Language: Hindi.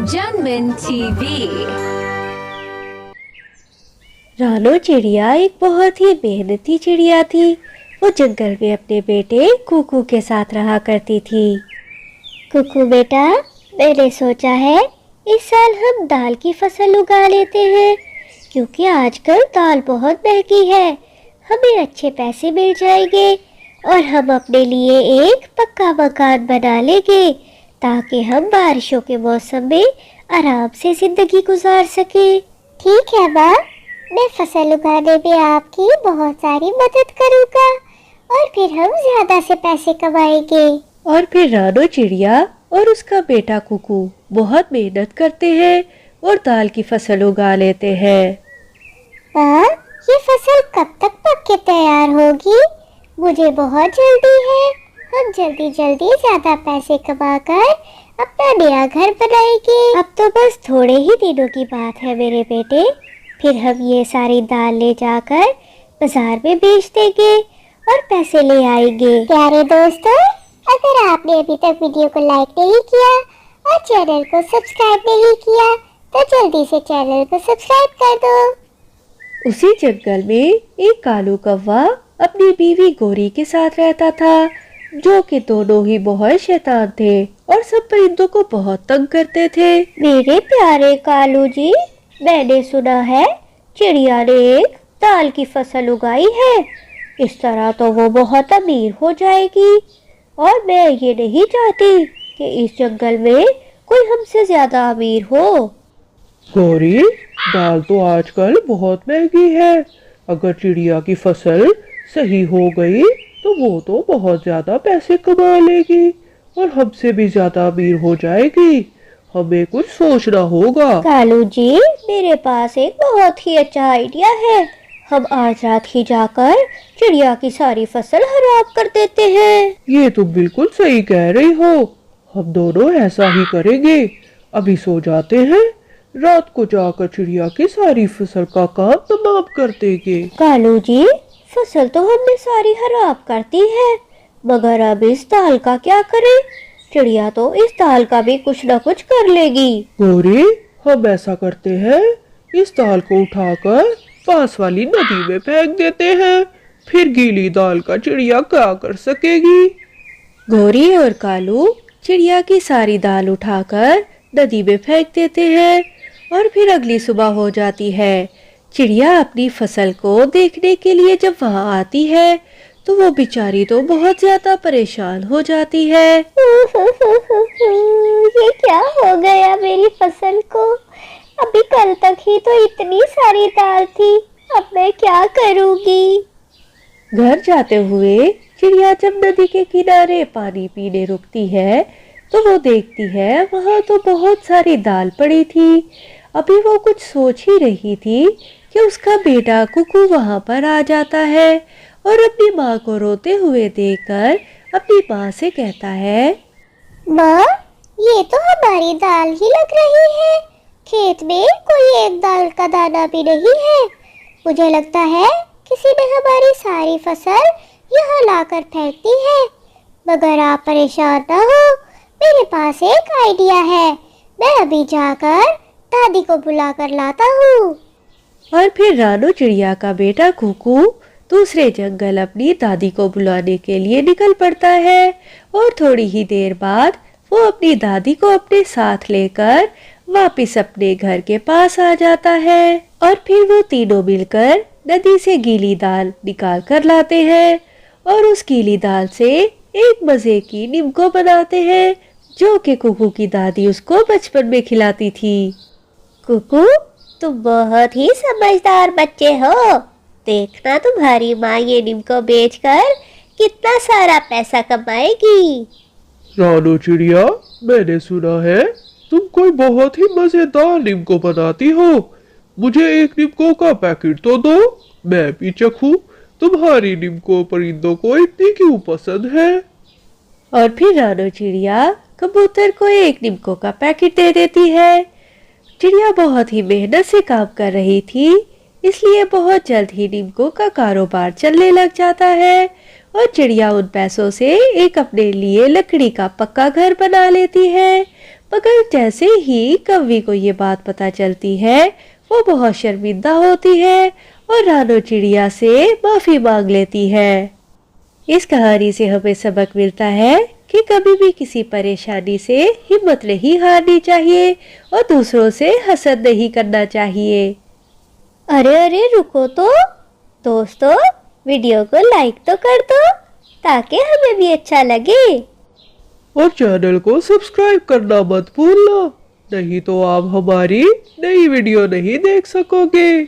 जनमन टीवी। रानो चिड़िया एक बहुत ही मेहनती चिड़िया थी। वो जंगल में अपने बेटे कुकू के साथ रहा करती थी। कुकू बेटा, मैंने सोचा है इस साल हम दाल की फसल उगा लेते हैं, क्योंकि आजकल दाल बहुत महंगी है। हमें अच्छे पैसे मिल जाएंगे और हम अपने लिए एक पक्का मकान बना लेंगे, ताकि हम बारिशों के मौसम में आराम से जिंदगी गुजार सके। ठीक है माँ, मैं फसल उगाने में आपकी बहुत सारी मदद करूँगा और फिर हम ज्यादा से पैसे कमाएंगे। और फिर रानो चिड़िया और उसका बेटा कुकू बहुत मेहनत करते हैं और दाल की फसल उगा लेते हैं। माँ, ये फसल कब तक पक के तैयार होगी? मुझे बहुत जल्दी है। हम जल्दी जल्दी ज्यादा पैसे कमाकर अपना नया घर बनाएंगे। अब तो बस थोड़े ही दिनों की बात है मेरे बेटे, फिर हम ये सारी दाल ले जाकर बाजार में बेच देंगे और पैसे ले आएंगे। प्यारे दोस्तों, अगर आपने अभी तक वीडियो को लाइक नहीं किया और चैनल को सब्सक्राइब नहीं किया तो जल्दी से चैनल को सब्सक्राइब कर दो। उसी जंगल में एक कालू कौवा अपनी बीवी गोरी के साथ रहता था, जो कि दोनों ही बहुत शैतान थे और सब परिंदों को बहुत तंग करते थे। मेरे प्यारे कालू जी, मैंने सुना है चिड़िया ने एक दाल की फसल उगाई है। इस तरह तो वो बहुत अमीर हो जाएगी और मैं ये नहीं चाहती कि इस जंगल में कोई हमसे ज्यादा अमीर हो। गौरी, दाल तो आजकल बहुत महंगी है। अगर चिड़िया की फसल सही हो गई तो वो तो बहुत ज्यादा पैसे कमा लेगी और हमसे भी ज्यादा अमीर हो जाएगी। हमें कुछ सोचना होगा। कालू जी, मेरे पास एक बहुत ही अच्छा आइडिया है। हम आज रात ही जाकर चिड़िया की सारी फसल खराब कर देते हैं। ये तुम बिल्कुल सही कह रही हो। हम दोनों ऐसा ही करेंगे। अभी सो जाते हैं, रात को जाकर चिड़िया की सारी फसल का काम तमाम कर देंगे। कालू जी, फसल तो हमने सारी खराब कर दी है, मगर अब इस दाल का क्या करें? चिड़िया तो इस दाल का भी कुछ न कुछ कर लेगी। गौरी, हम ऐसा करते हैं, इस दाल को उठाकर पास वाली नदी में फेंक देते हैं। फिर गीली दाल का चिड़िया क्या कर सकेगी? गौरी और कालू चिड़िया की सारी दाल उठाकर नदी में फेंक देते हैं और फिर अगली सुबह हो जाती है। चिड़िया अपनी फसल को देखने के लिए जब वहां आती है तो वो बेचारी तो बहुत ज्यादा परेशान हो जाती है। ये क्या हो गया मेरी फसल को? अभी कल तक ही तो इतनी सारी दाल थी, अब मैं क्या करूँगी? घर जाते हुए चिड़िया जब नदी के किनारे पानी पीने रुकती है तो वो देखती है वहां तो बहुत सारी दाल पड़ी थी। अभी वो कुछ सोच ही रही थी कि उसका बेटा कुकू वहां पर आ जाता है और अपनी माँ को रोते हुए देखकर अपनी माँ से कहता है, माँ, ये तो हमारी दाल ही लग रही है। खेत में कोई एक दाल का दाना भी नहीं है। मुझे लगता है किसी ने हमारी सारी फसल यहाँ लाकर फेंक दी है। मगर आप परेशान ना हो, मेरे पास एक आइडिया है। मैं अभी जाकर दादी को बुला कर लाता हूँ। और फिर रानो चिड़िया का बेटा कुकू दूसरे जंगल अपनी दादी को बुलाने के लिए निकल पड़ता है और थोड़ी ही देर बाद वो अपनी दादी को अपने साथ लेकर वापस अपने घर के पास आ जाता है। और फिर वो तीनों मिलकर नदी से गीली दाल निकाल कर लाते हैं और उस गीली दाल से एक मजे की निम्को बनाते हैं, जो कि कुकू की दादी उसको बचपन में खिलाती थी। कुकू, तुम बहुत ही समझदार बच्चे हो। देखना तुम्हारी माँ ये निम्को बेचकर कितना सारा पैसा कमाएगी। रानो चिड़िया, मैंने सुना है तुम कोई बहुत ही मजेदार निम्को बनाती हो। मुझे एक निम्को का पैकेट तो दो, मैं भी चखूं। तुम्हारी निम्को परिंदों को इतनी क्यों पसंद है? और फिर रानो चिड़िया कबूतर को एक निम्को का पैकेट दे देती है। चिड़िया बहुत ही मेहनत से काम कर रही थी, इसलिए बहुत जल्द ही निम्को का कारोबार चलने लग जाता है और चिड़िया उन पैसों से एक अपने लिए लकड़ी का पक्का घर बना लेती है। मगर जैसे ही कौवी को ये बात पता चलती है वो बहुत शर्मिंदा होती है और रानो चिड़िया से माफी मांग लेती है। इस कहानी से हमें सबक मिलता है कि कभी भी किसी परेशानी से हिम्मत नहीं हारनी चाहिए और दूसरों से हसद नहीं करना चाहिए। अरे अरे रुको तो दोस्तों, वीडियो को लाइक तो कर दो ताकि हमें भी अच्छा लगे। और चैनल को सब्सक्राइब करना मत भूलना, नहीं तो आप हमारी नई वीडियो नहीं देख सकोगे।